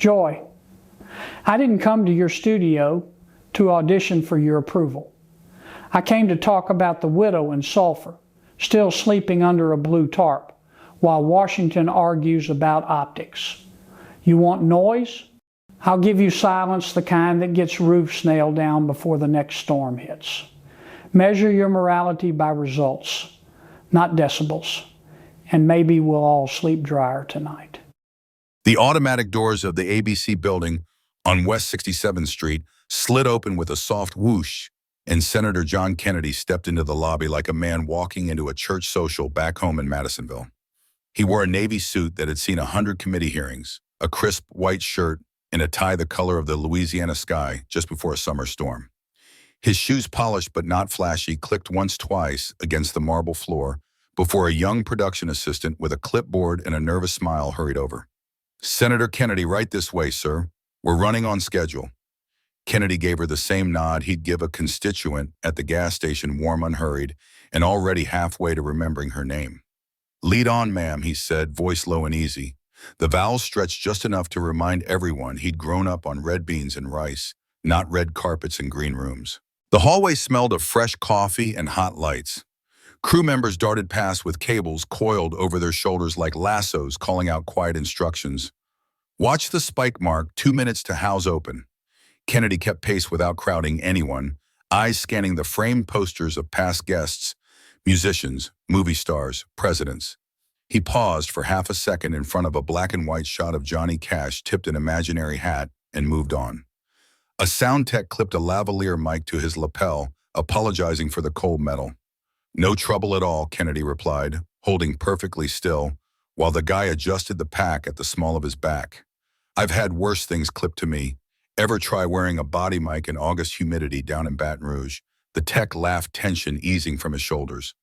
Joy, I didn't come to your studio to audition for your approval. I came to talk about the widow in Sulphur, still sleeping under a blue tarp, while Washington argues about optics. You want noise? I'll give you silence, the kind that gets roofs nailed down before the next storm hits. Measure your morality by results, not decibels, and maybe we'll all sleep drier tonight. The automatic doors of the ABC building on West 67th Street slid open with a soft whoosh, and Senator John Kennedy stepped into the lobby like a man walking into a church social back home in Madisonville. He wore a Navy suit that had seen 100 committee hearings, a crisp white shirt, and a tie the color of the Louisiana sky just before a summer storm. His shoes, polished but not flashy, clicked twice against the marble floor before a young production assistant with a clipboard and a nervous smile hurried over. "Senator Kennedy, right this way, sir. We're running on schedule." Kennedy gave her the same nod he'd give a constituent at the gas station, warm, unhurried, and already halfway to remembering her name. "Lead on, ma'am," he said, voice low and easy. The vowels stretched just enough to remind everyone he'd grown up on red beans and rice, not red carpets and green rooms. The hallway smelled of fresh coffee and hot lights. Crew members darted past with cables coiled over their shoulders like lassos, calling out quiet instructions. "Watch the spike mark, 2 minutes to house open." Kennedy kept pace without crowding anyone, eyes scanning the framed posters of past guests, musicians, movie stars, presidents. He paused for half a second in front of a black and white shot of Johnny Cash tipped an imaginary hat and moved on. A sound tech clipped a lavalier mic to his lapel, apologizing for the cold metal. "No trouble at all," Kennedy replied, holding perfectly still, while the guy adjusted the pack at the small of his back. "I've had worse things clipped to me. Ever try wearing a body mic in August humidity down in Baton Rouge?" The tech laughed, tension easing from his shoulders.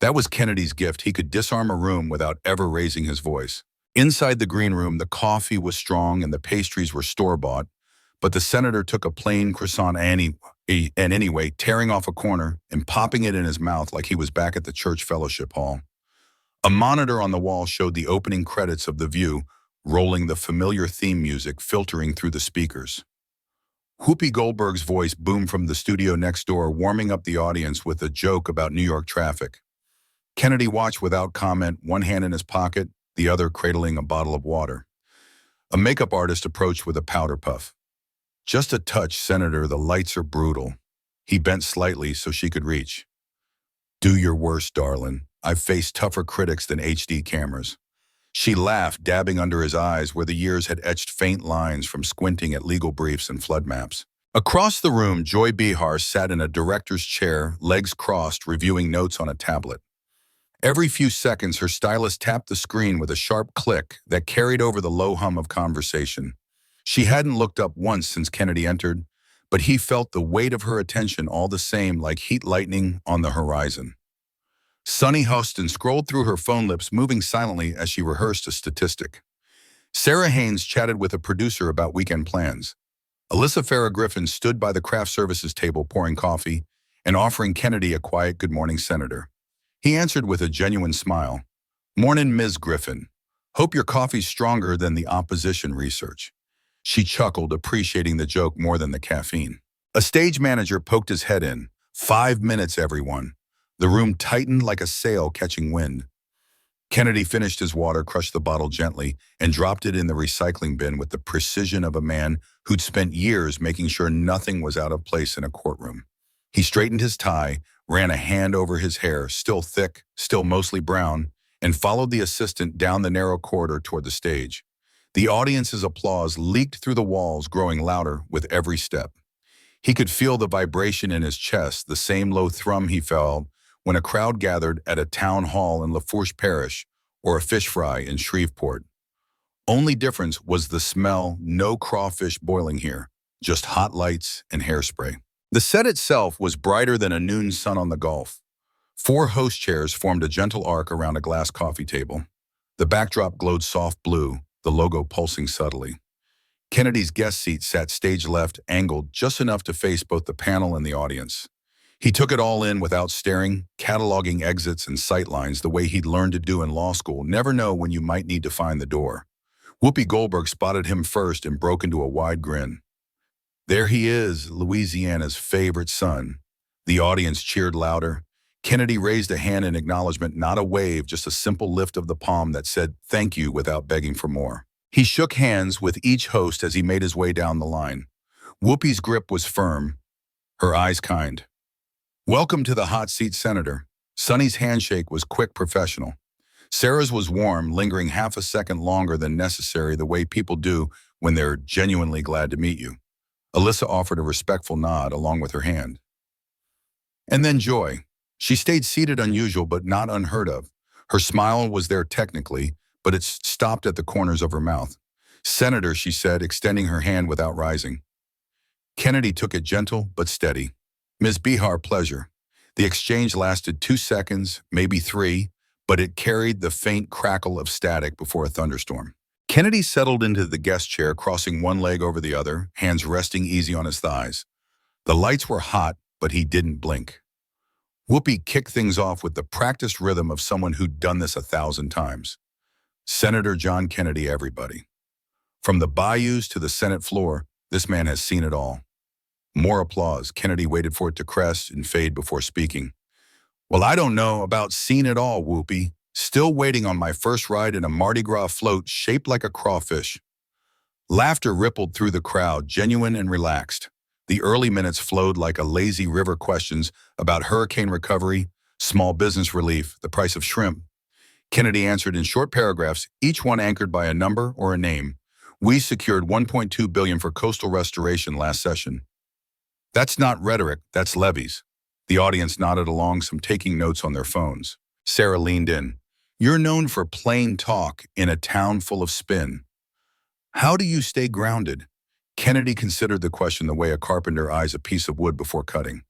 That was Kennedy's gift. He could disarm a room without ever raising his voice. Inside the green room, the coffee was strong and the pastries were store-bought, but the senator took a plain croissant anyway, tearing off a corner and popping it in his mouth like he was back at the church fellowship hall. A monitor on the wall showed the opening credits of The View, rolling the familiar theme music filtering through the speakers. Whoopi Goldberg's voice boomed from the studio next door, warming up the audience with a joke about New York traffic. Kennedy watched without comment, one hand in his pocket, the other cradling a bottle of water. A makeup artist approached with a powder puff. "Just a touch, Senator, the lights are brutal." He bent slightly so she could reach. "Do your worst, darling. I've faced tougher critics than HD cameras." She laughed, dabbing under his eyes where the years had etched faint lines from squinting at legal briefs and flood maps. Across the room, Joy Behar sat in a director's chair, legs crossed, reviewing notes on a tablet. Every few seconds, her stylist tapped the screen with a sharp click that carried over the low hum of conversation. She hadn't looked up once since Kennedy entered, but he felt the weight of her attention all the same, like heat lightning on the horizon. Sunny Huston scrolled through her phone, lips moving silently as she rehearsed a statistic. Sarah Haynes chatted with a producer about weekend plans. Alyssa Farrah Griffin stood by the craft services table pouring coffee and offering Kennedy a quiet "Good morning, Senator." He answered with a genuine smile. "Mornin', Ms. Griffin. Hope your coffee's stronger than the opposition research." She chuckled, appreciating the joke more than the caffeine. A stage manager poked his head in. 5 minutes, everyone." The room tightened like a sail catching wind. Kennedy finished his water, crushed the bottle gently, and dropped it in the recycling bin with the precision of a man who'd spent years making sure nothing was out of place in a courtroom. He straightened his tie, ran a hand over his hair, still thick, still mostly brown, and followed the assistant down the narrow corridor toward the stage. The audience's applause leaked through the walls, growing louder with every step. He could feel the vibration in his chest, the same low thrum he felt when a crowd gathered at a town hall in Lafourche Parish or a fish fry in Shreveport. Only difference was the smell. No crawfish boiling here, just hot lights and hairspray. The set itself was brighter than a noon sun on the Gulf. 4 host chairs formed a gentle arc around a glass coffee table. The backdrop glowed soft blue, the logo pulsing subtly. Kennedy's guest seat sat stage left, angled just enough to face both the panel and the audience. He took it all in without staring, cataloging exits and sightlines the way he'd learned to do in law school. Never know when you might need to find the door. Whoopi Goldberg spotted him first and broke into a wide grin. There he is, Louisiana's favorite son. The audience cheered louder. Kennedy raised a hand in acknowledgement, not a wave, just a simple lift of the palm that said thank you without begging for more. He shook hands with each host as he made his way down the line. Whoopi's grip was firm, her eyes kind. Welcome to the hot seat, Senator. Sonny's handshake was quick, professional. Sarah's was warm, lingering half a second longer than necessary, the way people do when they're genuinely glad to meet you. Alyssa offered a respectful nod along with her hand. And then Joy. She stayed seated, unusual but not unheard of. Her smile was there technically, but it stopped at the corners of her mouth. Senator, she said, extending her hand without rising. Kennedy took it gentle but steady. Ms. Behar, pleasure. The exchange lasted 2 seconds, maybe 3, but it carried the faint crackle of static before a thunderstorm. Kennedy settled into the guest chair, crossing one leg over the other, hands resting easy on his thighs. The lights were hot, but he didn't blink. Whoopi kicked things off with the practiced rhythm of someone who'd done this 1,000 times. Senator John Kennedy, everybody. From the bayous to the Senate floor, this man has seen it all. More applause. Kennedy waited for it to crest and fade before speaking. Well, I don't know about seen it all, Whoopi. Still waiting on my first ride in a Mardi Gras float shaped like a crawfish. Laughter rippled through the crowd, genuine and relaxed. The early minutes flowed like a lazy river, questions about hurricane recovery, small business relief, the price of shrimp. Kennedy answered in short paragraphs, each one anchored by a number or a name. We secured $1.2 billion for coastal restoration last session. That's not rhetoric, that's levies. The audience nodded along, some taking notes on their phones. Sarah leaned in. You're known for plain talk in a town full of spin. How do you stay grounded? Kennedy considered the question the way a carpenter eyes a piece of wood before cutting.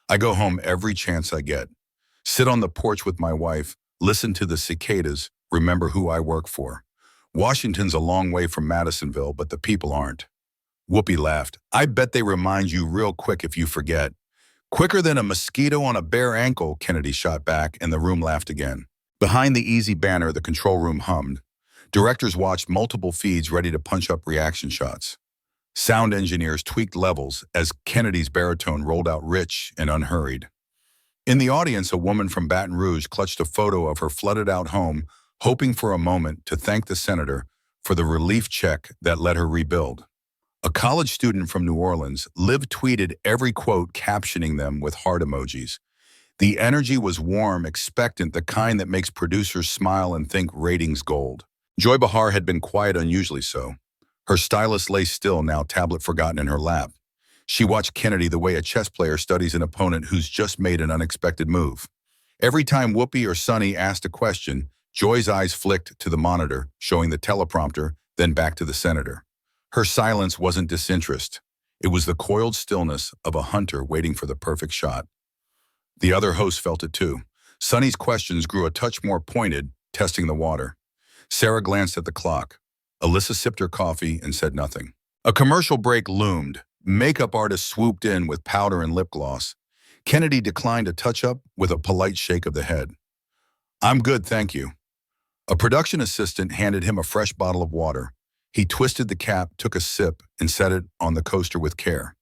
I go home every chance I get. Sit on the porch with my wife, listen to the cicadas, remember who I work for. Washington's a long way from Madisonville, but the people aren't. Whoopi laughed. I bet they remind you real quick if you forget. Quicker than a mosquito on a bare ankle, Kennedy shot back, and the room laughed again. Behind the easy banner, the control room hummed. Directors watched multiple feeds ready to punch up reaction shots. Sound engineers tweaked levels as Kennedy's baritone rolled out rich and unhurried. In the audience, a woman from Baton Rouge clutched a photo of her flooded-out home, hoping for a moment to thank the senator for the relief check that let her rebuild. A college student from New Orleans, Liv, tweeted every quote, captioning them with heart emojis. The energy was warm, expectant, the kind that makes producers smile and think ratings gold. Joy Behar had been quiet, unusually so. Her stylus lay still, now tablet forgotten in her lap. She watched Kennedy the way a chess player studies an opponent who's just made an unexpected move. Every time Whoopi or Sonny asked a question, Joy's eyes flicked to the monitor, showing the teleprompter, then back to the senator. Her silence wasn't disinterest. It was the coiled stillness of a hunter waiting for the perfect shot. The other hosts felt it too. Sonny's questions grew a touch more pointed, testing the water. Sarah glanced at the clock. Alyssa sipped her coffee and said nothing. A commercial break loomed. Makeup artists swooped in with powder and lip gloss. Kennedy declined a touch-up with a polite shake of the head. I'm good, thank you. A production assistant handed him a fresh bottle of water. He twisted the cap, took a sip, and set it on the coaster with care.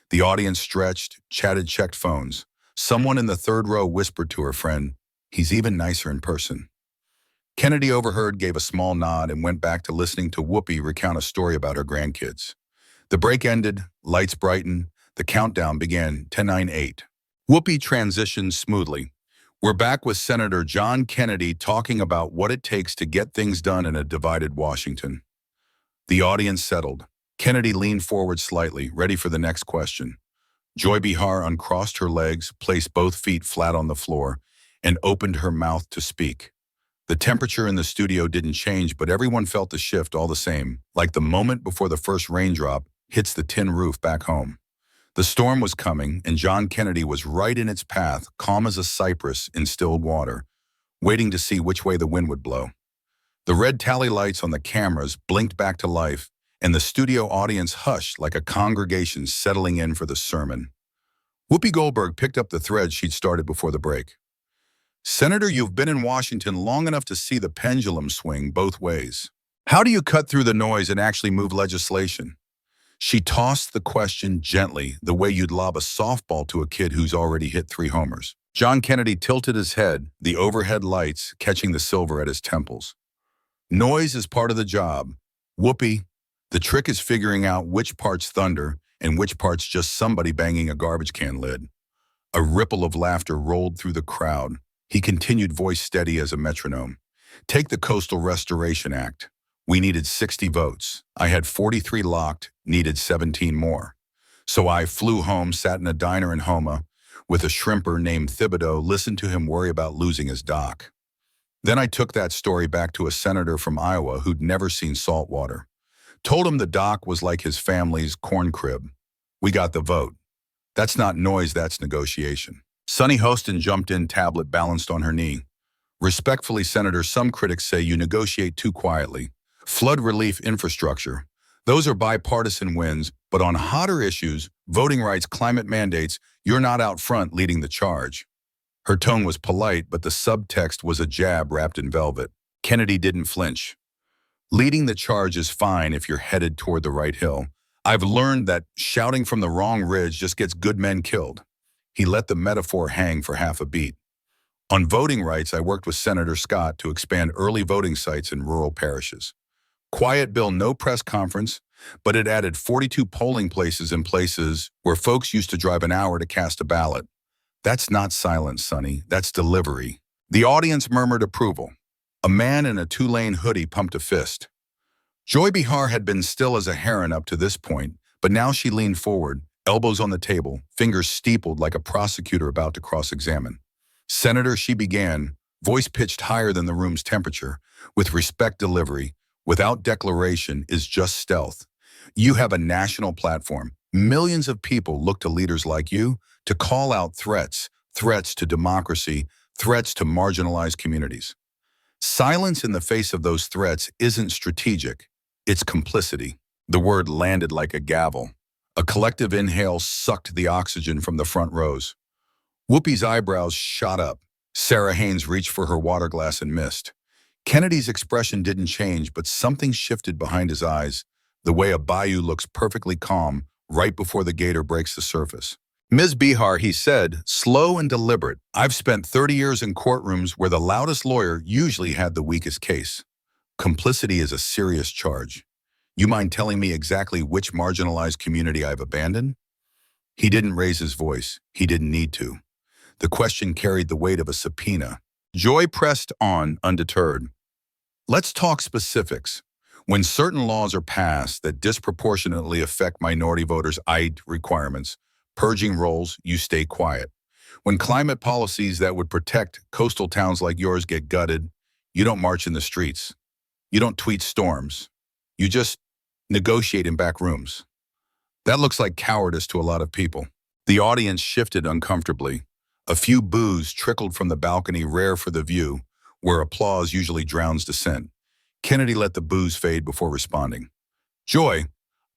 The audience stretched, chatted, checked phones. Someone in the third row whispered to her friend, he's even nicer in person. Kennedy overheard, gave a small nod, and went back to listening to Whoopi recount a story about her grandkids. The break ended, lights brightened, the countdown began, 10-9-8. Whoopi transitioned smoothly. We're back with Senator John Kennedy talking about what it takes to get things done in a divided Washington. The audience settled. Kennedy leaned forward slightly, ready for the next question. Joy Behar uncrossed her legs, placed both feet flat on the floor, and opened her mouth to speak. The temperature in the studio didn't change, but everyone felt the shift all the same, like the moment before the first raindrop hits the tin roof back home. The storm was coming, and John Kennedy was right in its path, calm as a cypress in still water, waiting to see which way the wind would blow. The red tally lights on the cameras blinked back to life, and the studio audience hushed like a congregation settling in for the sermon. Whoopi Goldberg picked up the thread she'd started before the break. Senator, you've been in Washington long enough to see the pendulum swing both ways. How do you cut through the noise and actually move legislation? She tossed the question gently, the way you'd lob a softball to a kid who's already hit 3 homers. John Kennedy tilted his head, the overhead lights catching the silver at his temples. Noise is part of the job. Whoopee. The trick is figuring out which part's thunder and which part's just somebody banging a garbage can lid. A ripple of laughter rolled through the crowd. He continued, voice steady as a metronome. Take the Coastal Restoration Act. We needed 60 votes. I had 43 locked, needed 17 more. So I flew home, sat in a diner in Homa with a shrimper named Thibodeau, listened to him worry about losing his dock. Then I took that story back to a senator from Iowa who'd never seen salt water. Told him the dock was like his family's corn crib. We got the vote. That's not noise, that's negotiation. Sunny Hostin jumped in, tablet balanced on her knee. Respectfully, Senator, some critics say you negotiate too quietly. Flood relief, infrastructure. Those are bipartisan wins, but on hotter issues, voting rights, climate mandates, you're not out front leading the charge. Her tone was polite, but the subtext was a jab wrapped in velvet. Kennedy didn't flinch. Leading the charge is fine if you're headed toward the right hill. I've learned that shouting from the wrong ridge just gets good men killed. He let the metaphor hang for half a beat. On voting rights, I worked with Senator Scott to expand early voting sites in rural parishes. Quiet bill, no press conference, but it added 42 polling places in places where folks used to drive an hour to cast a ballot. That's not silence, Sonny. That's delivery. The audience murmured approval. A man in a 2-lane hoodie pumped a fist. Joy Behar had been still as a heron up to this point, but now she leaned forward, elbows on the table, fingers steepled like a prosecutor about to cross-examine. Senator, she began, voice pitched higher than the room's temperature, with respect delivery, without declaration, is just stealth. You have a national platform. Millions of people look to leaders like you to call out threats, threats to democracy, threats to marginalized communities. Silence in the face of those threats isn't strategic, it's complicity. The word landed like a gavel. A collective inhale sucked the oxygen from the front rows. Whoopi's eyebrows shot up. Sarah Haynes reached for her water glass and missed. Kennedy's expression didn't change, but something shifted behind his eyes, the way a bayou looks perfectly calm right before the gator breaks the surface. Ms. Behar, he said, slow and deliberate, I've spent 30 years in courtrooms where the loudest lawyer usually had the weakest case. Complicity is a serious charge. You mind telling me exactly which marginalized community I've abandoned? He didn't raise his voice. He didn't need to. The question carried the weight of a subpoena. Joy pressed on, undeterred. Let's talk specifics. When certain laws are passed that disproportionately affect minority voters' ID requirements, purging rolls, you stay quiet. When climate policies that would protect coastal towns like yours get gutted, you don't march in the streets. You don't tweet storms. You just negotiate in back rooms. That looks like cowardice to a lot of people. The audience shifted uncomfortably. A few boos trickled from the balcony, rare for the view, where applause usually drowns dissent. Kennedy let the boos fade before responding. Joy,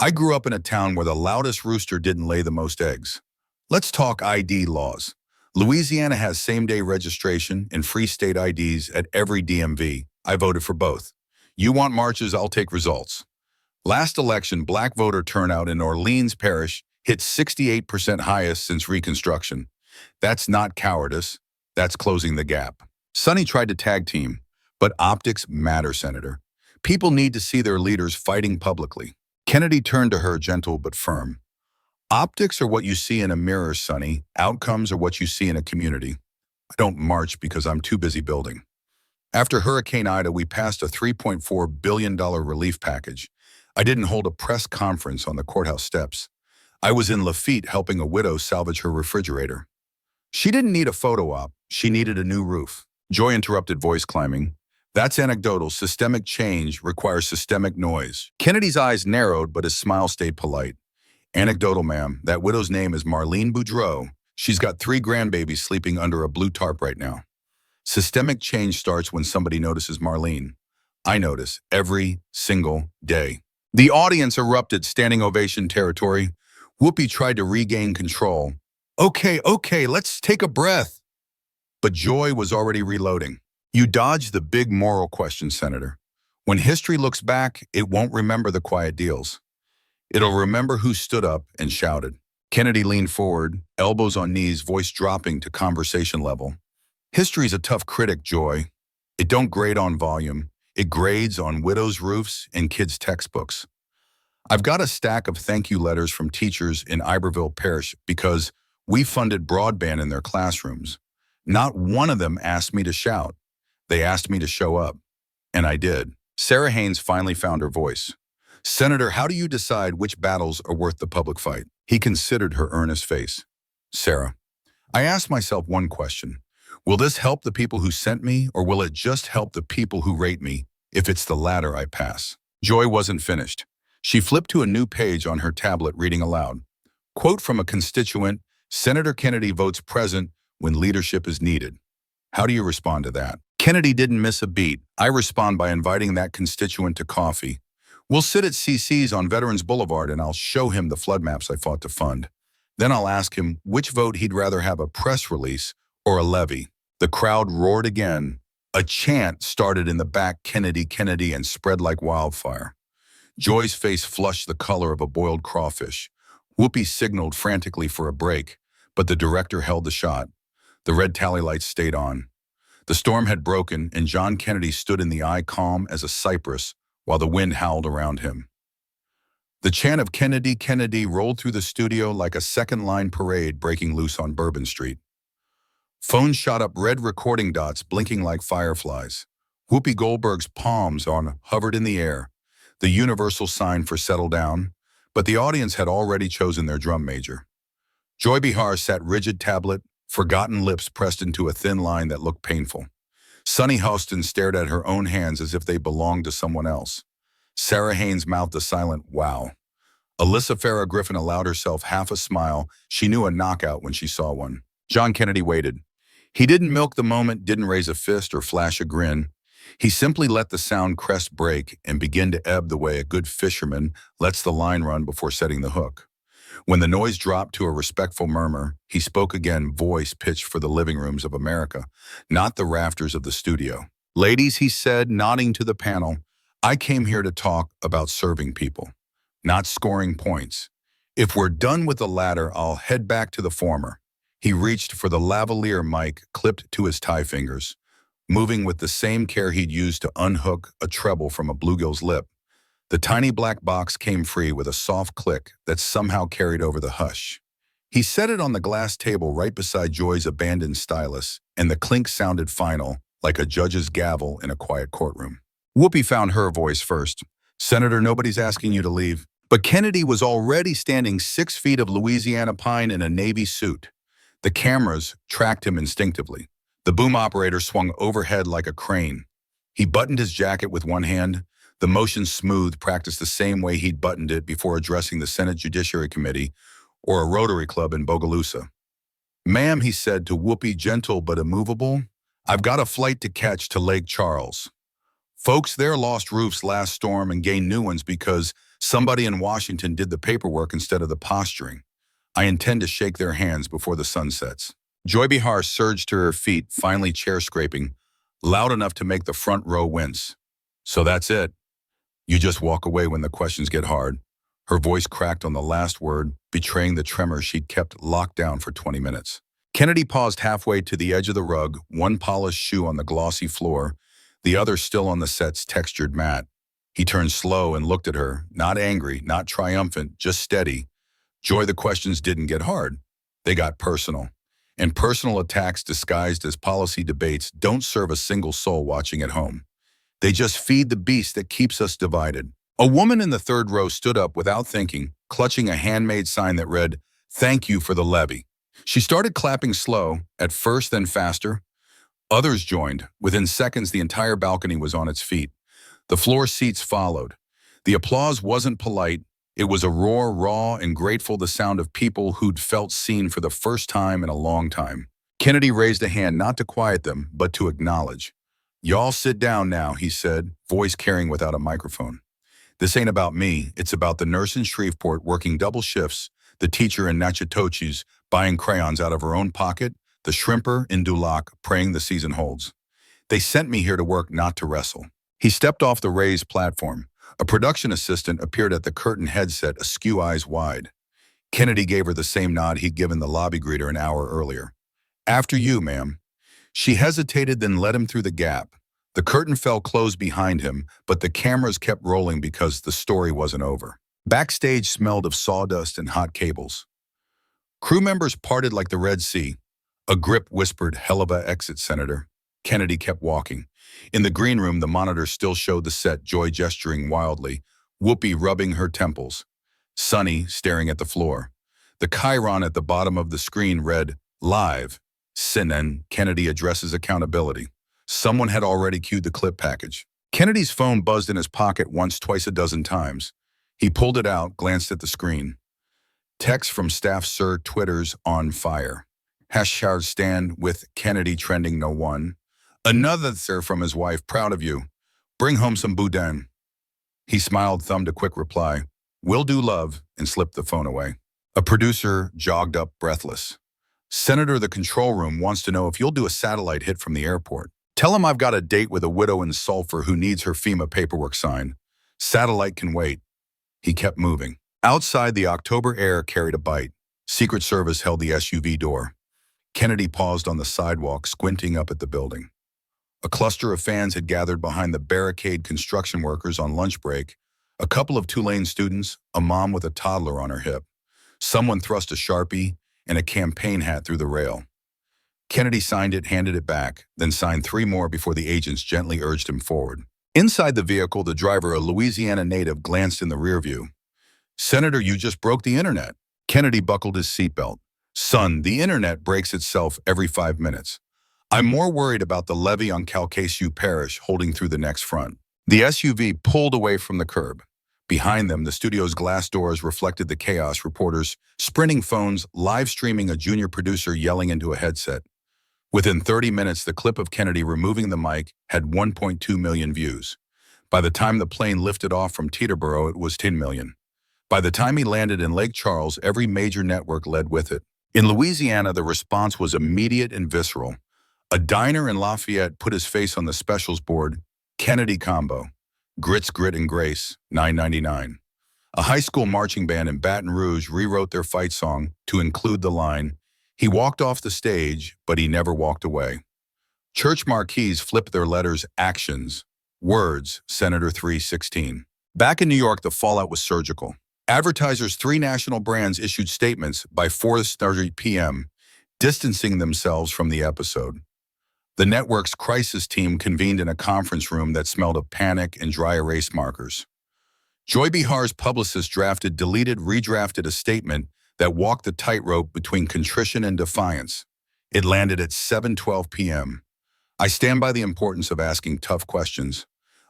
I grew up in a town where the loudest rooster didn't lay the most eggs. Let's talk ID laws. Louisiana has same-day registration and free state IDs at every DMV. I voted for both. You want marches, I'll take results. Last election, black voter turnout in Orleans Parish hit 68% highest since Reconstruction. That's not cowardice, that's closing the gap. Sonny tried to tag team, but optics matter, Senator. People need to see their leaders fighting publicly. Kennedy turned to her, gentle but firm. Optics are what you see in a mirror, Sonny. Outcomes are what you see in a community. I don't march because I'm too busy building. After Hurricane Ida, we passed a $3.4 billion relief package. I didn't hold a press conference on the courthouse steps. I was in Lafitte helping a widow salvage her refrigerator. She didn't need a photo op. She needed a new roof. Joy interrupted, voice climbing. That's anecdotal. Systemic change requires systemic noise. Kennedy's eyes narrowed, but his smile stayed polite. Anecdotal, ma'am. That widow's name is Marlene Boudreau. She's got 3 grandbabies sleeping under a blue tarp right now. Systemic change starts when somebody notices Marlene. I notice every single day. The audience erupted, standing ovation territory. Whoopi tried to regain control. Okay, let's take a breath. But Joy was already reloading. You dodged the big moral question, Senator. When history looks back, it won't remember the quiet deals. It'll remember who stood up and shouted. Kennedy leaned forward, elbows on knees, voice dropping to conversation level. History's a tough critic, Joy. It don't grade on volume. It grades on widows' roofs and kids' textbooks. I've got a stack of thank you letters from teachers in Iberville Parish because we funded broadband in their classrooms. Not one of them asked me to shout. They asked me to show up. And I did. Sarah Haynes finally found her voice. Senator, how do you decide which battles are worth the public fight? He considered her earnest face. Sarah, I asked myself one question. Will this help the people who sent me, or will it just help the people who rate me? If it's the latter, I pass. Joy wasn't finished. She flipped to a new page on her tablet, reading aloud. Quote from a constituent, Senator Kennedy votes present when leadership is needed. How do you respond to that? Kennedy didn't miss a beat. I respond by inviting that constituent to coffee. We'll sit at CC's on Veterans Boulevard and I'll show him the flood maps I fought to fund. Then I'll ask him which vote he'd rather have, a press release or a levy. The crowd roared again. A chant started in the back, Kennedy, Kennedy, and spread like wildfire. Joy's face flushed the color of a boiled crawfish. Whoopi signaled frantically for a break, but the director held the shot. The red tally lights stayed on. The storm had broken, and John Kennedy stood in the eye calm as a cypress while the wind howled around him. The chant of Kennedy, Kennedy rolled through the studio like a second-line parade breaking loose on Bourbon Street. Phones shot up red recording dots blinking like fireflies. Whoopi Goldberg's palms hovered in the air, the universal sign for settle down, but the audience had already chosen their drum major. Joy Behar sat rigid, tablet, forgotten lips pressed into a thin line that looked painful. Sunny Houston stared at her own hands as if they belonged to someone else. Sarah Haynes mouthed a silent wow. Alyssa Farrah Griffin allowed herself half a smile. She knew a knockout when she saw one. John Kennedy waited. He didn't milk the moment, didn't raise a fist or flash a grin. He simply let the sound crest break and begin to ebb the way a good fisherman lets the line run before setting the hook. When the noise dropped to a respectful murmur, he spoke again, voice pitched for the living rooms of America, not the rafters of the studio. Ladies, he said, nodding to the panel, I came here to talk about serving people, not scoring points. If we're done with the latter, I'll head back to the former. He reached for the lavalier mic clipped to his tie fingers, moving with the same care he'd used to unhook a treble from a bluegill's lip. The tiny black box came free with a soft click that somehow carried over the hush. He set it on the glass table right beside Joy's abandoned stylus, and the clink sounded final, like a judge's gavel in a quiet courtroom. Whoopi found her voice first. Senator, nobody's asking you to leave. But Kennedy was already standing 6 feet of Louisiana pine in a Navy suit. The cameras tracked him instinctively. The boom operator swung overhead like a crane. He buttoned his jacket with one hand, the motion smooth, practiced the same way he'd buttoned it before addressing the Senate Judiciary Committee or a Rotary Club in Bogalusa. Ma'am, he said to Whoopi, gentle but immovable, I've got a flight to catch to Lake Charles. Folks there lost roofs last storm and gained new ones because somebody in Washington did the paperwork instead of the posturing. I intend to shake their hands before the sun sets. Joy Behar surged to her feet, finally chair-scraping, loud enough to make the front row wince. So that's it. You just walk away when the questions get hard. Her voice cracked on the last word, betraying the tremor she'd kept locked down for 20 minutes. Kennedy paused halfway to the edge of the rug, one polished shoe on the glossy floor, the other still on the set's textured mat. He turned slow and looked at her, not angry, not triumphant, just steady. Joy, the questions didn't get hard. They got personal. And personal attacks disguised as policy debates don't serve a single soul watching at home. They just feed the beast that keeps us divided. A woman in the third row stood up without thinking, clutching a handmade sign that read, "Thank you for the levy." She started clapping slow, at first then faster. Others joined. Within seconds, the entire balcony was on its feet. The floor seats followed. The applause wasn't polite. It was a roar, raw and grateful, the sound of people who'd felt seen for the first time in a long time. Kennedy raised a hand not to quiet them, but to acknowledge. Y'all sit down now, he said, voice carrying without a microphone. This ain't about me. It's about the nurse in Shreveport working double shifts, the teacher in Natchitoches buying crayons out of her own pocket, the shrimper in Dulac praying the season holds. They sent me here to work, not to wrestle. He stepped off the raised platform. A production assistant appeared at the curtain headset, askew, eyes wide. Kennedy gave her the same nod he'd given the lobby greeter an hour earlier. "After you, ma'am." She hesitated, then led him through the gap. The curtain fell closed behind him, but the cameras kept rolling because the story wasn't over. Backstage smelled of sawdust and hot cables. Crew members parted like the Red Sea. A grip whispered, "Hell of a exit, Senator." Kennedy kept walking. In the green room, the monitor still showed the set, Joy gesturing wildly, Whoopi rubbing her temples, Sunny staring at the floor. The chyron at the bottom of the screen read, "Live. CNN, Kennedy addresses accountability." Someone had already cued the clip package. Kennedy's phone buzzed in his pocket once, twice, a dozen times. He pulled it out, glanced at the screen. Text from staff, "Sir, Twitter's on fire. Hashtag stand with Kennedy trending no one." Another sir from his wife, "Proud of you. Bring home some boudin." He smiled, thumbed a quick reply, "Will do, love," and slipped the phone away. A producer jogged up, breathless. "Senator, the control room wants to know if you'll do a satellite hit from the airport. Tell him I've got a date with a widow in Sulphur who needs her FEMA paperwork signed. Satellite can wait." He kept moving. Outside, the October air carried a bite. Secret Service held the SUV door. Kennedy paused on the sidewalk, squinting up at the building. A cluster of fans had gathered behind the barricade, construction workers on lunch break, a couple of Tulane students, a mom with a toddler on her hip. Someone thrust a Sharpie and a campaign hat through the rail. Kennedy signed it, handed it back, then signed 3 more before the agents gently urged him forward. Inside the vehicle, the driver, a Louisiana native, glanced in the rearview. "Senator, you just broke the internet." Kennedy buckled his seatbelt. "Son, the internet breaks itself every 5 minutes. I'm more worried about the levee on Calcasieu Parish holding through the next front." The SUV pulled away from the curb. Behind them, the studio's glass doors reflected the chaos, reporters sprinting phones, live streaming, a junior producer yelling into a headset. Within 30 minutes, the clip of Kennedy removing the mic had 1.2 million views. By the time the plane lifted off from Teterboro, it was 10 million. By the time he landed in Lake Charles, every major network led with it. In Louisiana, the response was immediate and visceral. A diner in Lafayette put his face on the specials board, "Kennedy Combo. Grits, Grit, and Grace, $9.99. A high school marching band in Baton Rouge rewrote their fight song to include the line, "He walked off the stage, but he never walked away." Church marquees flipped their letters, "Actions. Words, Senator 316. Back in New York, the fallout was surgical. Advertisers, 3 national brands issued statements by 4:30 p.m., distancing themselves from the episode. The network's crisis team convened in a conference room that smelled of panic and dry erase markers. Joy Behar's publicist redrafted a statement that walked the tightrope between contrition and defiance. It landed at 7:12 p.m. "I stand by the importance of asking tough questions.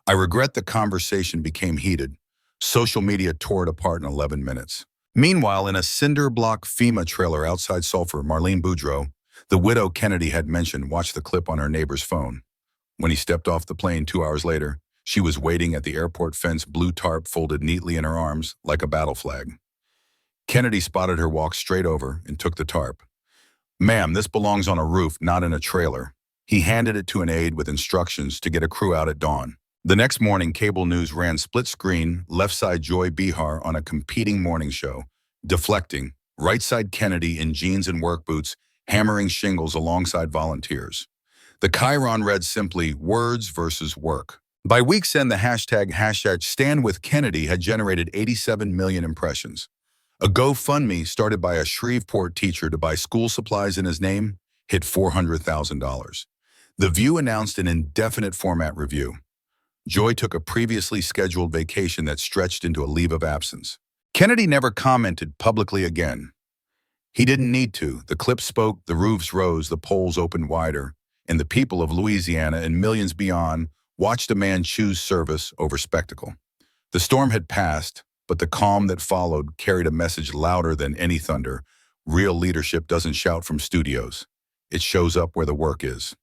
I regret the conversation became heated. Social media tore it apart in 11 minutes. Meanwhile, in a cinder block FEMA trailer outside Sulphur, Marlene Boudreau, the widow Kennedy had mentioned, watched the clip on her neighbor's phone. When he stepped off the plane 2 hours later, she was waiting at the airport fence, blue tarp folded neatly in her arms like a battle flag. Kennedy spotted her, walk straight over, and took the tarp. "Ma'am, this belongs on a roof, not in a trailer." He handed it to an aide with instructions to get a crew out at dawn. The next morning, cable news ran split screen, left side Joy Behar on a competing morning show, deflecting, right side Kennedy in jeans and work boots, hammering shingles alongside volunteers. The chyron read simply, "Words versus work." By week's end, the hashtag #StandWithKennedy had generated 87 million impressions. A GoFundMe started by a Shreveport teacher to buy school supplies in his name hit $400,000. The View announced an indefinite format review. Joy took a previously scheduled vacation that stretched into a leave of absence. Kennedy never commented publicly again. He didn't need to. The clip spoke, the roofs rose, the polls opened wider, and the people of Louisiana and millions beyond watched a man choose service over spectacle. The storm had passed, but the calm that followed carried a message louder than any thunder. Real leadership doesn't shout from studios. It shows up where the work is.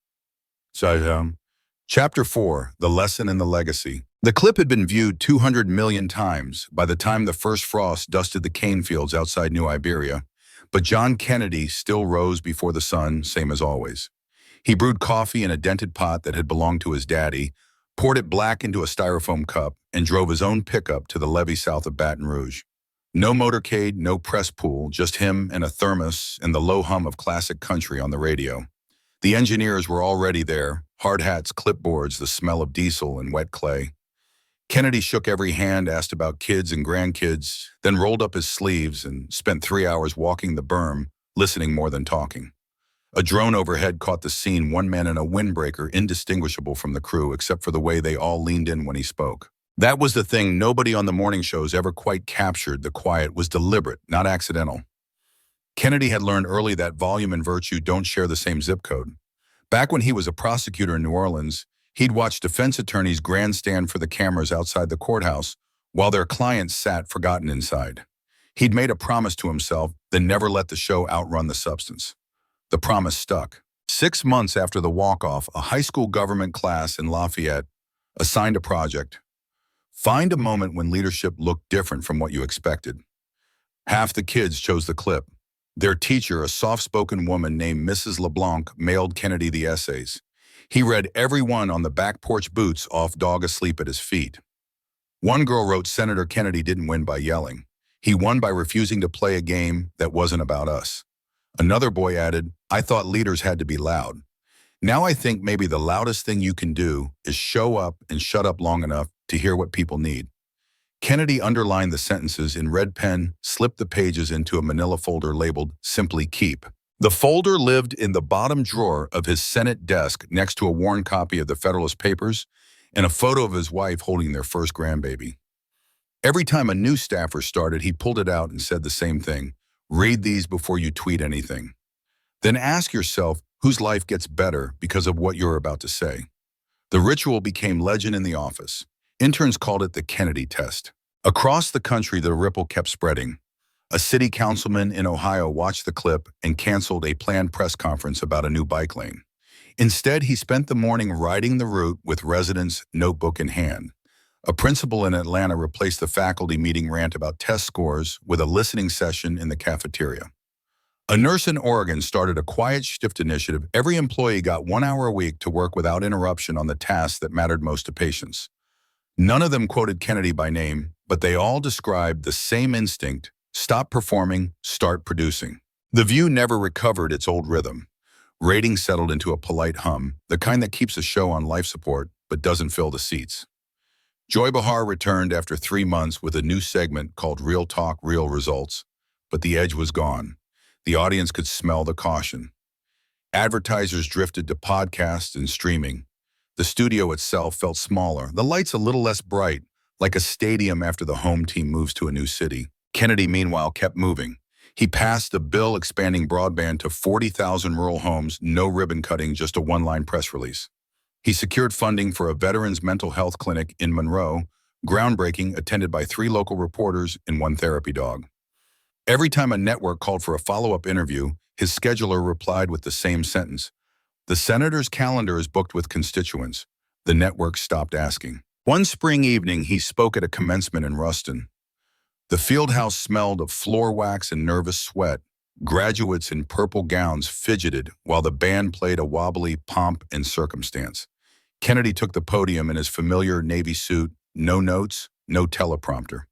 Chapter 4, The Lesson and the Legacy. The clip had been viewed 200 million times by the time the first frost dusted the cane fields outside New Iberia, but John Kennedy still rose before the sun, same as always. He brewed coffee in a dented pot that had belonged to his daddy, poured it black into a styrofoam cup, and drove his own pickup to the levee south of Baton Rouge. No motorcade, no press pool, just him and a thermos and the low hum of classic country on the radio. The engineers were already there, hard hats, clipboards, the smell of diesel and wet clay. Kennedy shook every hand, asked about kids and grandkids, then rolled up his sleeves and spent 3 hours walking the berm, listening more than talking. A drone overhead caught the scene, one man in a windbreaker indistinguishable from the crew except for the way they all leaned in when he spoke. That was the thing nobody on the morning shows ever quite captured. The quiet was deliberate, not accidental. Kennedy had learned early that volume and virtue don't share the same zip code. Back when he was a prosecutor in New Orleans, he'd watch defense attorneys grandstand for the cameras outside the courthouse while their clients sat forgotten inside. He'd made a promise to himself, then never let the show outrun the substance. The promise stuck. 6 months after the walk-off, a high school government class in Lafayette assigned a project. Find a moment when leadership looked different from what you expected. Half the kids chose the clip. Their teacher, a soft-spoken woman named Mrs. LeBlanc, mailed Kennedy the essays. He read every one on the back porch boots off dog asleep at his feet. One girl wrote, "Senator Kennedy didn't win by yelling. He won by refusing to play a game that wasn't about us." Another boy added, "I thought leaders had to be loud. Now I think maybe the loudest thing you can do is show up and shut up long enough to hear what people need." Kennedy underlined the sentences in red pen, slipped the pages into a manila folder labeled "Simply Keep." The folder lived in the bottom drawer of his Senate desk next to a worn copy of the Federalist Papers and a photo of his wife holding their first grandbaby. Every time a new staffer started, he pulled it out and said the same thing: "Read these before you tweet anything. Then ask yourself whose life gets better because of what you're about to say." The ritual became legend in the office. Interns called it the Kennedy test. Across the country, the ripple kept spreading. A city councilman in Ohio watched the clip and canceled a planned press conference about a new bike lane. Instead, he spent the morning riding the route with residents, notebook in hand. A principal in Atlanta replaced the faculty meeting rant about test scores with a listening session in the cafeteria. A nurse in Oregon started a quiet shift initiative. Every employee got 1 hour a week to work without interruption on the tasks that mattered most to patients. None of them quoted Kennedy by name, but they all described the same instinct: stop performing, start producing. The View never recovered its old rhythm. Ratings settled into a polite hum, the kind that keeps a show on life support but doesn't fill the seats. Joy Behar returned after 3 months with a new segment called Real Talk, Real Results, but the edge was gone. The audience could smell the caution. Advertisers drifted to podcasts and streaming. The studio itself felt smaller, the lights a little less bright, like a stadium after the home team moves to a new city. Kennedy, meanwhile, kept moving. He passed a bill expanding broadband to 40,000 rural homes, no ribbon cutting, just a one-line press release. He secured funding for a veterans mental health clinic in Monroe, groundbreaking, attended by 3 local reporters and 1 therapy dog. Every time a network called for a follow-up interview, his scheduler replied with the same sentence: "The senator's calendar is booked with constituents." The network stopped asking. One spring evening, he spoke at a commencement in Ruston. The field house smelled of floor wax and nervous sweat. Graduates in purple gowns fidgeted while the band played a wobbly Pomp and Circumstance. Kennedy took the podium in his familiar Navy suit, no notes, no teleprompter.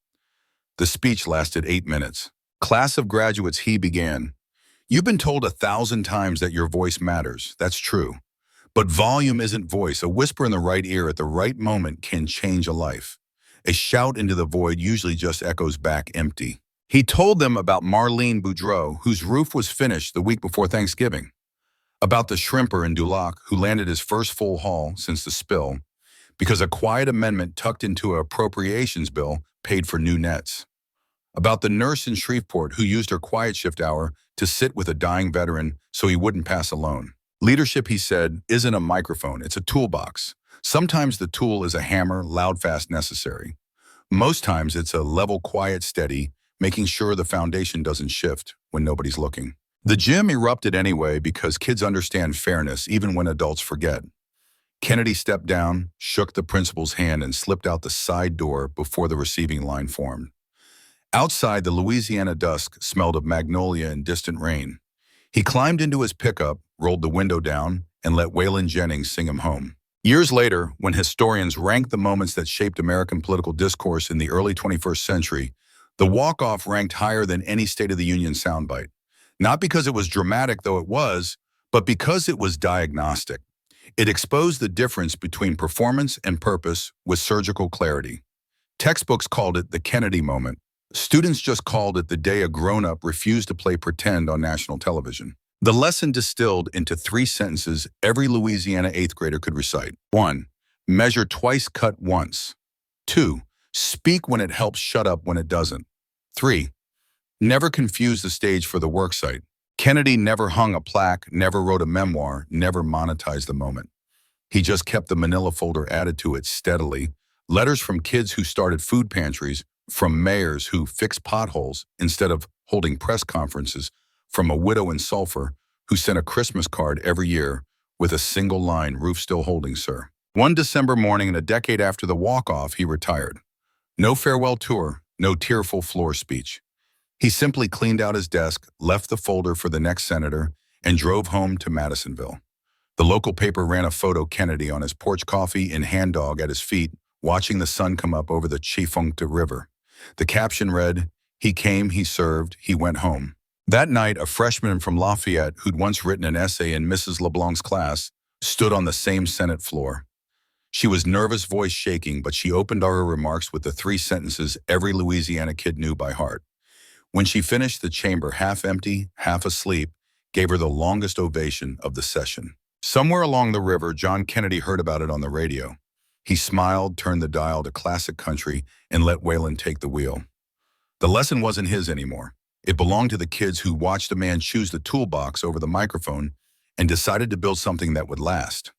The speech lasted 8 minutes. "Class of graduates," he began. "You've been told 1,000 times that your voice matters. That's true. But volume isn't voice. A whisper in the right ear at the right moment can change a life. A shout into the void usually just echoes back empty." He told them about Marlene Boudreau, whose roof was finished the week before Thanksgiving. About the shrimper in Duloc, who landed his first full haul since the spill, because a quiet amendment tucked into an appropriations bill paid for new nets. About the nurse in Shreveport who used her quiet shift hour to sit with a dying veteran so he wouldn't pass alone. Leadership, he said, isn't a microphone, it's a toolbox. Sometimes the tool is a hammer, loud, fast, necessary. Most times it's a level, quiet, steady, making sure the foundation doesn't shift when nobody's looking. The gym erupted anyway because kids understand fairness even when adults forget. Kennedy stepped down, shook the principal's hand, and slipped out the side door before the receiving line formed. Outside, the Louisiana dusk smelled of magnolia and distant rain. He climbed into his pickup, rolled the window down, and let Waylon Jennings sing him home. Years later, when historians rank the moments that shaped American political discourse in the early 21st century, the walk-off ranked higher than any State of the Union soundbite. Not because it was dramatic, though it was, but because it was diagnostic. It exposed the difference between performance and purpose with surgical clarity. Textbooks called it the Kennedy moment. Students just called it the day a grown-up refused to play pretend on national television. The lesson distilled into 3 sentences every Louisiana 8th grader could recite. 1. Measure twice, cut once. 2. Speak when it helps, shut up when it doesn't. 3. Never confuse the stage for the worksite. Kennedy never hung a plaque, never wrote a memoir, never monetized the moment. He just kept the manila folder added to it steadily. Letters from kids who started food pantries, from mayors who fixed potholes instead of holding press conferences, from a widow in Sulphur who sent a Christmas card every year with a single line, "Roof still holding, sir." One December morning and a decade after the walk-off, he retired. No farewell tour, no tearful floor speech. He simply cleaned out his desk, left the folder for the next senator, and drove home to Madisonville. The local paper ran a photo Kennedy on his porch, coffee in hand dog at his feet, watching the sun come up over the Chifuncta River. The caption read, "He came, he served, he went home." That night, a freshman from Lafayette who'd once written an essay in Mrs. LeBlanc's class stood on the same Senate floor. She was nervous, voice shaking, but she opened her remarks with the 3 sentences every Louisiana kid knew by heart. When she finished, the chamber, half empty, half asleep, gave her the longest ovation of the session. Somewhere along the river, John Kennedy heard about it on the radio. He smiled, turned the dial to classic country, and let Waylon take the wheel. The lesson wasn't his anymore. It belonged to the kids who watched a man choose the toolbox over the microphone and decided to build something that would last.